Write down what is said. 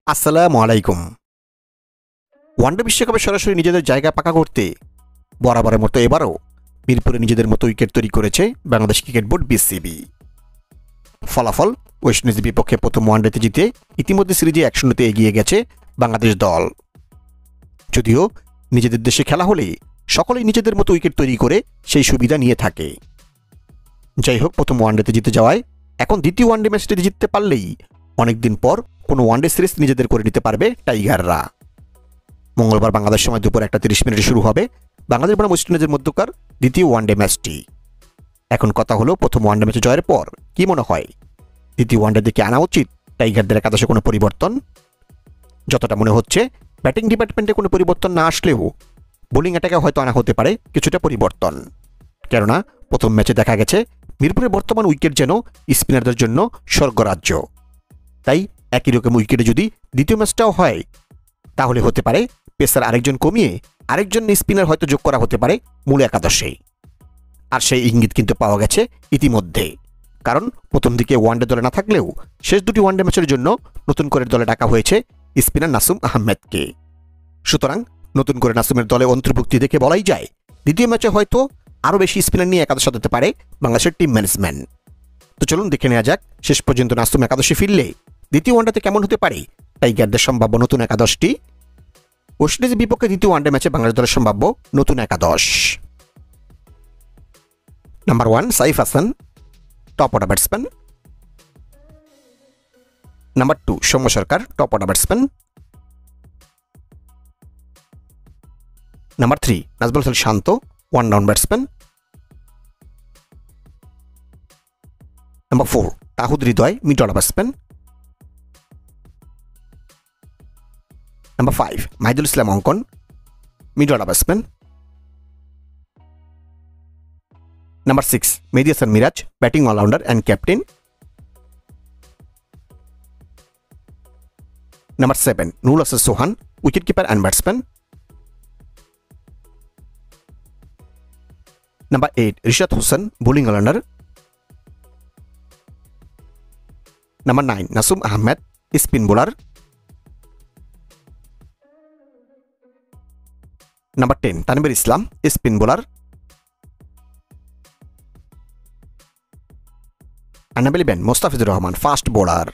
আসসালামু আলাইকুম। ওয়ানডে বিশ্বকাপে সরাসরি নিজেদের জায়গা পাকা করতে বরাবরের মতো এবারও মিরপুরে নিজেদের মতো উইকেট তৈরি করেছে বাংলাদেশ ক্রিকেট বোর্ড বিসিবি। ফলাফল ওয়েস্ট ইন্ডিজের বিপক্ষে প্রথম ওয়ানডেতে জিতে ইতিমধ্যে সিরিজে 1-0 এগিয়ে গেছে বাংলাদেশ দল। যদিও নিজেদের দেশে খেলা হলে সকলেই নিজেদের মতো উইকেট তৈরি করে সেই সুবিধা নিয়ে থাকে। যাই হোক, প্রথম ওয়ানডেতে জিতে যাওয়ায় এখন দ্বিতীয় ওয়ানডে ম্যাচটিতে জিততে পারলেই অনেকদিন পর কোনো ওয়ানডে সিরিজ নিজেদের করে নিতে পারবে টাইগাররা। মঙ্গলবার বাংলাদেশ সময় দুপুর 1:30 শুরু হবে বাংলাদেশ বনাম ওয়েস্ট ইন্ডিজের মধ্যকার দ্বিতীয় ওয়ানডে ম্যাচটি। এখন কথা হলো, প্রথম ওয়ানডে ম্যাচে জয়ের পর কি মনে হয় দ্বিতীয় ওয়ানডে দিকে আনা উচিত টাইগারদের একাদশে কোনো পরিবর্তন? যতটা মনে হচ্ছে, ব্যাটিং ডিপার্টমেন্টে কোনো পরিবর্তন না আসলেও বোলিং অ্যাটাকে হয়তো আনা হতে পারে কিছুটা পরিবর্তন। কেননা প্রথম ম্যাচে দেখা গেছে মিরপুরের বর্তমান উইকেট যেন স্পিনারদের জন্য স্বর্গরাজ্য। তাই একই রকম উইকেটে যদি দ্বিতীয় ম্যাচটাও হয় তাহলে হতে পারে পেসার আরেকজন কমিয়ে আরেকজন স্পিনার হয়তো যোগ করা হতে পারে মূল একাদশে। আর সেই ইঙ্গিত কিন্তু পাওয়া গেছে ইতিমধ্যে, কারণ প্রথম দিকে ওয়ানডে দলে না থাকলেও শেষ দুটি ওয়ানডে ম্যাচের জন্য নতুন করে দলে ডাকা হয়েছে স্পিনার নাসুম আহমেদকে। সুতরাং নতুন করে নাসুমের দলে অন্তর্ভুক্তি দেখে বলাই যায় দ্বিতীয় ম্যাচে হয়তো আরও বেশি স্পিনার নিয়ে একাদশে হতে পারে বাংলাদেশের টিম ম্যানেজমেন্ট। তো চলুন দেখে নেওয়া যাক শেষ পর্যন্ত নাসুম একাদশে ফিরলে দ্বিতীয় ওয়ানডেতে কেমন হতে পারে টাইগারদের সম্ভাব্য নতুন একাদশটি। ওয়েস্ট ইন্ডিজের বিপক্ষে দ্বিতীয় ওয়ানডে ম্যাচে বাংলাদেশ দলের সম্ভাব্য নতুন একাদশ: number 1 Saif Hasan, top order batsman. Number 2 Soumya Sarkar, top order batsman. Number 3 Najmul Hossain Shanto, one down batsman. Number 4 Towhid Hridoy, mid order batsman. Number 5 Mahidul Islam Ankon, mid order batsman. Number 6 Mehedi Hasan Miraz, batting allrounder and captain. Number 7 Nurul Hasan Sohan, wicket keeper and batsman. Number 8 Rishad Hossain, bowling allrounder. Number 9 Nasum Ahmed, spin bowler. Number 10 Tanvir Islam, spin bowler. আর number 11 Mustafizur Rahman, fast bowler.